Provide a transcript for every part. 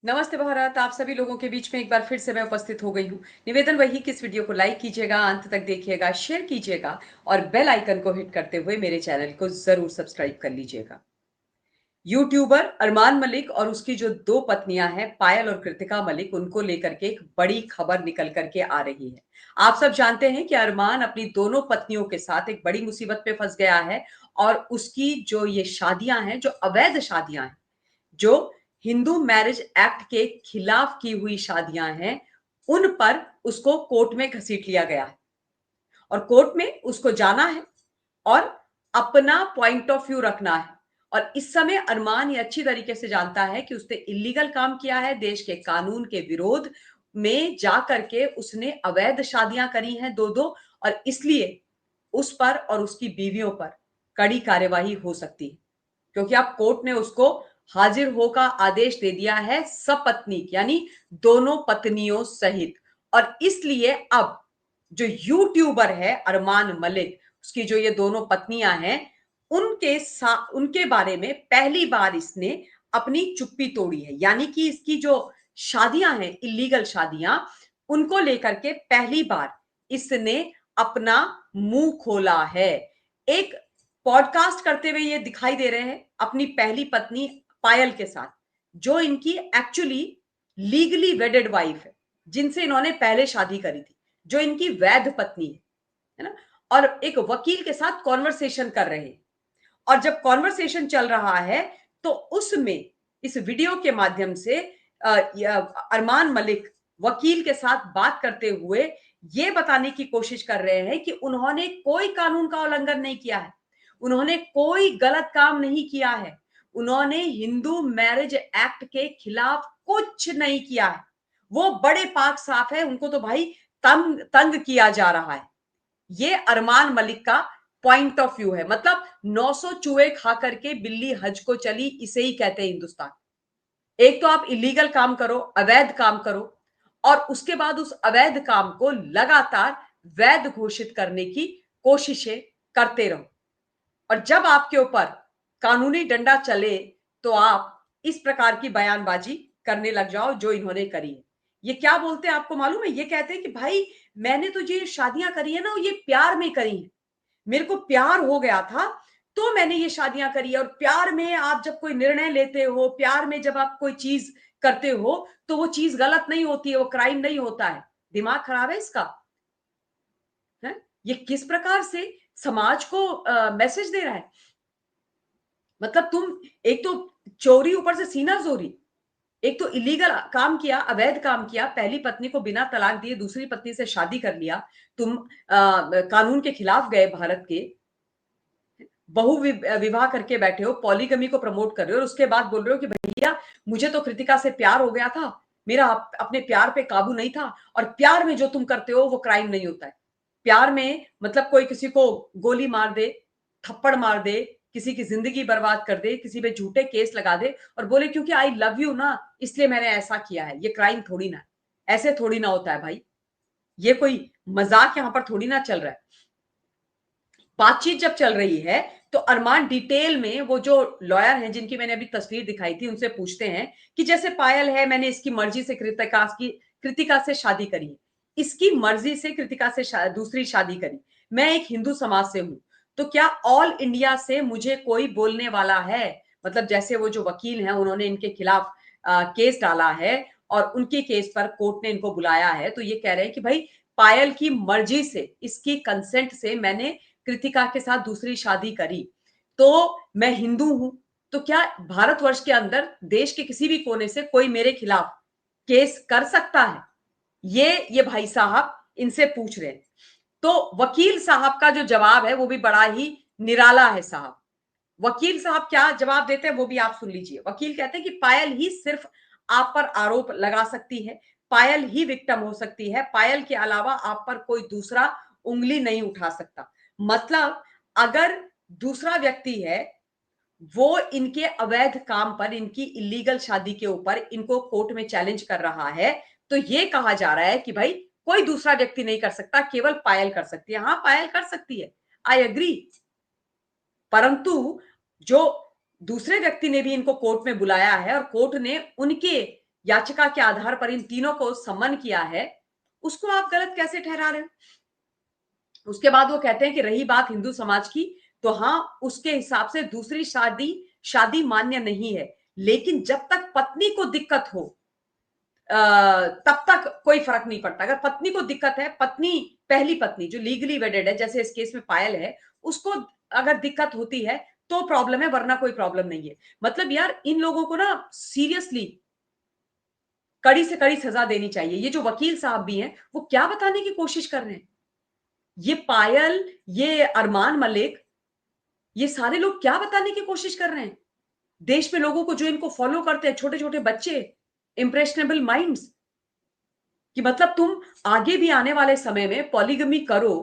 नमस्ते भारत। आप सभी लोगों के बीच में एक बार फिर से मैं उपस्थित हो गई हूँ। निवेदन वही कि इस वीडियो को लाइक कीजिएगा, अंत तक देखिएगा, शेयर कीजिएगा और बेल आइकन को हिट करते हुए मेरे चैनल को जरूर सब्सक्राइब कर लीजिएगा। यूट्यूबर अरमान मलिक और उसकी जो दो पत्नियां हैं पायल और कृतिका मलिक, उनको लेकर के एक बड़ी खबर निकल करके आ रही है। आप सब जानते हैं कि अरमान अपनी दोनों पत्नियों के साथ एक बड़ी मुसीबत में फंस गया है और उसकी जो ये शादियां हैं, जो अवैध शादियां हैं, जो हिंदू मैरिज एक्ट के खिलाफ की हुई शादियां हैं, उन पर उसको कोर्ट में घसीट लिया गया है और कोर्ट में उसको जाना है और अपना पॉइंट ऑफ व्यू रखना है। और इस समय अरमान ये अच्छी तरीके से जानता है कि उसने इलीगल काम किया है, देश के कानून के विरोध में जा करके उसने अवैध शादियां करी हैं दो दो, और इसलिए उस पर और उसकी बीवियों पर कड़ी कार्यवाही हो सकती है, क्योंकि अब कोर्ट ने उसको हाजिर होकर आदेश दे दिया है, सपत्नीक यानी दोनों पत्नियों सहित। और इसलिए अब जो यूट्यूबर है अरमान मलिक, उसकी जो ये दोनों पत्नियां हैं, उनके बारे में पहली बार इसने अपनी चुप्पी तोड़ी है। यानी कि इसकी जो शादियां हैं, इलीगल शादियां, उनको लेकर के पहली बार इसने अपना मुंह खोला है। एक पॉडकास्ट करते हुए ये दिखाई दे रहे हैं अपनी पहली पत्नी पायल के साथ, जो इनकी एक्चुअली लीगली वेडेड वाइफ है, जिनसे इन्होंने पहले शादी करी थी, जो इनकी वैध पत्नी है ना। और एक वकील के साथ कॉन्वर्सेशन कर रहे हैं, और जब कॉन्वर्सेशन चल रहा है तो उसमें इस वीडियो के माध्यम से अरमान मलिक वकील के साथ बात करते हुए ये बताने की कोशिश कर रहे हैं कि उन्होंने कोई कानून का उल्लंघन नहीं किया है, उन्होंने कोई गलत काम नहीं किया है, उन्होंने हिंदू मैरिज एक्ट के खिलाफ कुछ नहीं किया है। वो बड़े पाक साफ है, उनको तो भाई तंग तंग किया जा रहा है। ये अरमान मलिक का पॉइंट ऑफ व्यू है। मतलब 900 चूहे खा करके बिल्ली हज को चली, इसे ही कहते हैं हिंदुस्तान। एक तो आप इलीगल काम करो, अवैध काम करो, और उसके बाद उस अवैध काम को लगातार वैध घोषित करने की कोशिशें करते रहो। और जब आपके ऊपर कानूनी डंडा चले तो आप इस प्रकार की बयानबाजी करने लग जाओ, जो इन्होंने करी है। ये क्या बोलते हैं आपको मालूम है? ये कहते हैं कि भाई मैंने तो ये शादियां करी है ना, ये प्यार में करी है, मेरे को प्यार हो गया था तो मैंने ये शादियां करी है। और प्यार में आप जब कोई निर्णय लेते हो, प्यार में जब आप कोई चीज करते हो, तो वो चीज गलत नहीं होती है, वो क्राइम नहीं होता है। दिमाग खराब है इसका, है? ये किस प्रकार से समाज को मैसेज दे रहा है? मतलब तुम एक तो चोरी, ऊपर से सीना जोरी, एक तो इलीगल काम किया, अवैध काम किया, पहली पत्नी को बिना तलाक दिए दूसरी पत्नी से शादी कर लिया, तुम कानून के खिलाफ गए, भारत के विवाह करके बैठे हो, पॉलीगमी को प्रमोट कर रहे हो, और उसके बाद बोल रहे हो कि भैया मुझे तो कृतिका से प्यार हो गया था, मेरा अपने प्यार पे काबू नहीं था। और प्यार में जो तुम करते हो वो क्राइम नहीं होता है। प्यार में मतलब कोई किसी को गोली मार दे, थप्पड़ मार दे, किसी की जिंदगी बर्बाद कर दे, किसी पे झूठे केस लगा दे और बोले क्योंकि आई लव यू ना इसलिए मैंने ऐसा किया है, ये क्राइम थोड़ी ना है। ऐसे थोड़ी ना होता है भाई, ये कोई मजाक यहां पर थोड़ी ना चल रहा है। बातचीत जब चल रही है तो अरमान डिटेल में, वो जो लॉयर हैं जिनकी मैंने अभी तस्वीर दिखाई थी, उनसे पूछते हैं कि जैसे पायल है, मैंने इसकी मर्जी से कृतिका से शादी करी, इसकी मर्जी से कृतिका से दूसरी शादी करी, मैं एक हिंदू समाज से हूं, तो क्या ऑल इंडिया से मुझे कोई बोलने वाला है? मतलब जैसे वो जो वकील हैं, उन्होंने इनके खिलाफ केस डाला है और उनके केस पर कोर्ट ने इनको बुलाया है, तो ये कह रहे हैं कि भाई पायल की मर्जी से, इसकी कंसेंट से मैंने कृतिका के साथ दूसरी शादी करी, तो मैं हिंदू हूं, तो क्या भारतवर्ष के अंदर देश के किसी भी कोने से कोई मेरे खिलाफ केस कर सकता है? ये भाई साहब इनसे पूछ रहे हैं। तो वकील साहब का जो जवाब है वो भी बड़ा ही निराला है साहब। वकील साहब क्या जवाब देते हैं वो भी आप सुन लीजिए। वकील कहते हैं कि पायल ही सिर्फ आप पर आरोप लगा सकती है, पायल ही विक्टिम हो सकती है, पायल के अलावा आप पर कोई दूसरा उंगली नहीं उठा सकता। मतलब अगर दूसरा व्यक्ति है, वो इनके अवैध काम पर, इनकी इलीगल शादी के ऊपर इनको कोर्ट में चैलेंज कर रहा है, तो ये कहा जा रहा है कि भाई कोई दूसरा व्यक्ति नहीं कर सकता, केवल पायल कर सकती है। हाँ, पायल कर सकती है, आई एग्री, परंतु जो दूसरे व्यक्ति ने भी इनको कोर्ट में बुलाया है और कोर्ट ने उनके याचिका के आधार पर इन तीनों को सम्मन किया है, उसको आप गलत कैसे ठहरा रहे हो? उसके बाद वो कहते हैं कि रही बात हिंदू समाज की, तो हाँ, उसके हिसाब से दूसरी शादी शादी मान्य नहीं है, लेकिन जब तक पत्नी को दिक्कत हो तब तक कोई फर्क नहीं पड़ता। अगर पत्नी को दिक्कत है, पत्नी, पहली पत्नी जो लीगली वेडेड है, जैसे इस केस में पायल है, उसको अगर दिक्कत होती है तो प्रॉब्लम है, वरना कोई प्रॉब्लम नहीं है। मतलब यार, इन लोगों को ना सीरियसली कड़ी से कड़ी सजा देनी चाहिए। ये जो वकील साहब भी हैं, वो क्या बताने की कोशिश कर रहे हैं? ये पायल, ये अरमान मलिक, ये सारे लोग क्या बताने की कोशिश कर रहे हैं देश में लोगों को, जो इनको फॉलो करते हैं, छोटे छोटे बच्चे, इंप्रेशनेबल माइंड्स, कि मतलब तुम आगे भी आने वाले समय में पॉलीगमी करो,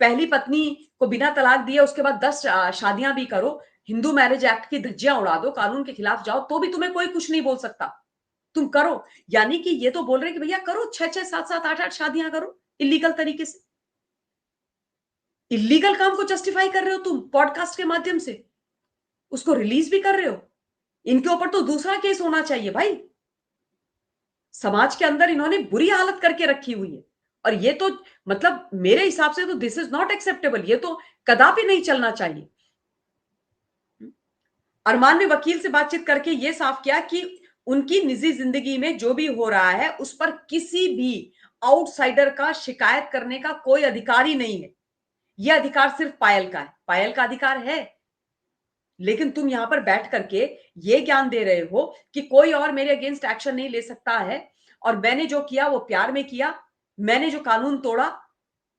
पहली पत्नी को बिना तलाक दिए उसके बाद 10 शादियां भी करो, हिंदू मैरिज एक्ट की धज्जियां उड़ा दो, कानून के खिलाफ जाओ, तो भी तुम्हें कोई कुछ नहीं बोल सकता। तुम करो। यानी कि ये तो बोल रहे हैं कि भैया करो, 6-6, 7-7, 8-8 शादियां करो इलीगल तरीके से। इलीगल काम को जस्टिफाई कर रहे हो तुम पॉडकास्ट के माध्यम से, उसको रिलीज भी कर रहे हो। इनके ऊपर तो दूसरा केस होना चाहिए भाई। समाज के अंदर इन्होंने बुरी हालत करके रखी हुई है, और ये तो मतलब मेरे हिसाब से तो दिस इज नॉट एक्सेप्टेबल, ये तो कदापि नहीं चलना चाहिए। अरमान ने वकील से बातचीत करके ये साफ किया कि उनकी निजी जिंदगी में जो भी हो रहा है उस पर किसी भी आउटसाइडर का शिकायत करने का कोई अधिकार ही नहीं है। यह अधिकार सिर्फ पायल का है, पायल का अधिकार है। लेकिन तुम यहां पर बैठ करके ये ज्ञान दे रहे हो कि कोई और मेरे अगेंस्ट एक्शन नहीं ले सकता है, और मैंने जो किया वो प्यार में किया, मैंने जो कानून तोड़ा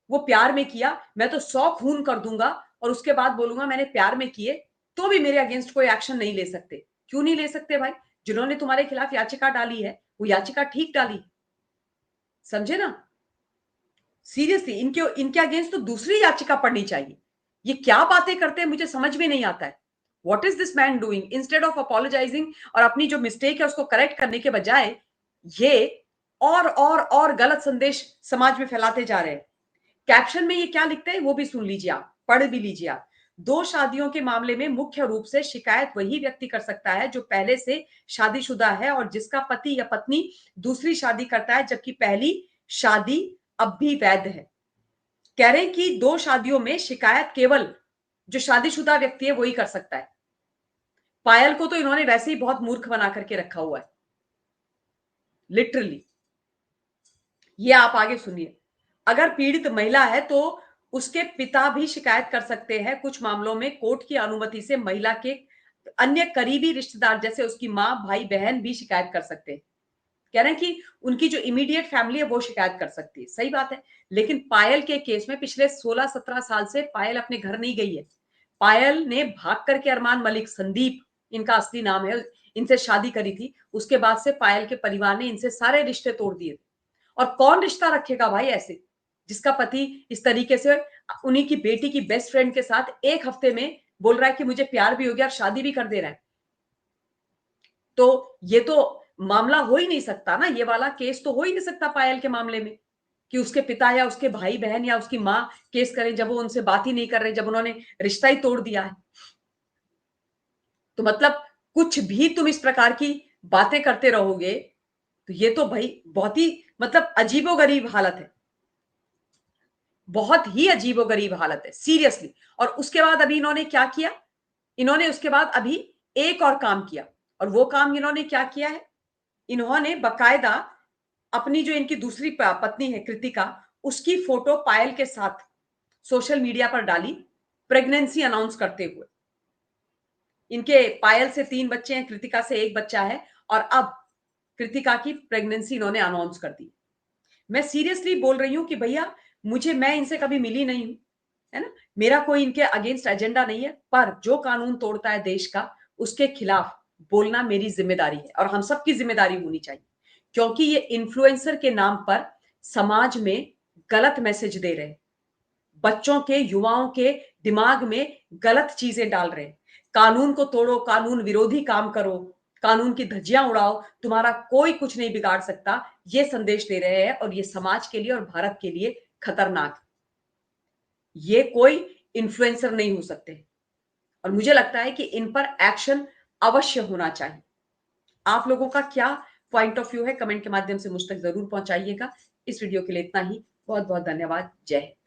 वो प्यार में किया, मैं तो 100 खून कर दूंगा और उसके बाद बोलूंगा मैंने प्यार में किए, तो भी मेरे अगेंस्ट कोई एक्शन नहीं ले सकते। क्यों नहीं ले सकते भाई? जिन्होंने तुम्हारे खिलाफ याचिका डाली है, वो याचिका ठीक डाली, समझे ना? सीरियसली इनके इनके अगेंस्ट तो दूसरी याचिका पड़नी चाहिए। ये क्या बातें करते हैं, मुझे समझ में नहीं आता है। What is this man doing? Instead of apologising और अपनी जो मिस्टेक है उसको करेक्ट करने के बजाय, ये और गलत संदेश समाज में फैलाते जा रहे हैं। कैप्शन में ये क्या लिखते हैं वो भी सुन लीजिए, आप पढ़ भी लीजिए आप। दो शादियों के मामले में मुख्य रूप से शिकायत वही व्यक्ति कर सकता है जो पहले से शादीशुदा है और जिसका पति या पत्नी दूसरी शादी करता है, जबकि पहली शादी अब भी वैध है। कह रहे हैं कि दो शादियों में शिकायत केवल जो शादीशुदा व्यक्ति है वही कर सकता है। पायल को तो इन्होंने वैसे ही बहुत मूर्ख बना करके रखा हुआ है, लिटरली। ये आप आगे सुनिए। अगर पीड़ित महिला है तो उसके पिता भी शिकायत कर सकते हैं। कुछ मामलों में कोर्ट की अनुमति से महिला के अन्य करीबी रिश्तेदार जैसे उसकी मां, भाई, बहन भी शिकायत कर सकते हैं। कह रहे हैं कि उनकी जो इमीडिएट फैमिली है वो शिकायत कर सकती है। सही बात है। लेकिन पायल के केस में पिछले 16-17 साल से पायल अपने घर नहीं गई है। पायल ने भाग करके अरमान मलिक, संदीप इनका असली नाम है, इनसे शादी करी थी। उसके बाद से पायल के परिवार ने इनसे सारे रिश्ते तोड़ दिए। और कौन रिश्ता रखेगा भाई ऐसे, जिसका पति इस तरीके से उन्हीं की बेटी की बेस्ट फ्रेंड के साथ एक हफ्ते में बोल रहा है कि मुझे प्यार भी हो गया और शादी भी कर दे रहा है। तो ये तो मामला हो ही नहीं सकता ना, ये वाला केस तो हो ही नहीं सकता पायल के मामले में, कि उसके पिता या उसके भाई बहन या उसकी मां केस करें, जब वो उनसे बात ही नहीं कर रहे, जब उन्होंने रिश्ता ही तोड़ दिया है। तो मतलब कुछ भी तुम इस प्रकार की बातें करते रहोगे तो ये तो भाई बहुत ही मतलब अजीबोगरीब हालत है, बहुत ही अजीबोगरीब हालत है सीरियसली। और उसके बाद अभी इन्होंने क्या किया? इन्होंने उसके बाद अभी एक और काम किया, और वो काम इन्होंने क्या किया है? इन्होंने बकायदा अपनी जो इनकी दूसरी पत्नी है कृतिका, उसकी फोटो पायल के साथ सोशल मीडिया पर डाली, प्रेगनेंसी अनाउंस करते हुए। इनके पायल से 3 बच्चे हैं, कृतिका से 1 बच्चा है, और अब कृतिका की प्रेगनेंसी इन्होंने अनाउंस कर दी। मैं सीरियसली बोल रही हूं कि भैया, मैं इनसे कभी मिली नहीं हूं, है ना? मेरा कोई इनके अगेंस्ट एजेंडा नहीं है, पर जो कानून तोड़ता है देश का, उसके खिलाफ बोलना मेरी जिम्मेदारी है, और हम सबकी जिम्मेदारी होनी चाहिए। क्योंकि ये इन्फ्लुएंसर के नाम पर समाज में गलत मैसेज दे रहे हैं, बच्चों के, युवाओं के दिमाग में गलत चीजें डाल रहे हैं। कानून को तोड़ो, कानून विरोधी काम करो, कानून की धज्जियां उड़ाओ, तुम्हारा कोई कुछ नहीं बिगाड़ सकता, ये संदेश दे रहे हैं, और ये समाज के लिए और भारत के लिए खतरनाक है। ये कोई इन्फ्लुएंसर नहीं हो सकते, और मुझे लगता है कि इन पर एक्शन अवश्य होना चाहिए। आप लोगों का क्या पॉइंट ऑफ व्यू है कमेंट के माध्यम से मुझ तक जरूर पहुंचाइएगा। इस वीडियो के लिए इतना ही। बहुत बहुत धन्यवाद। जय हिंद।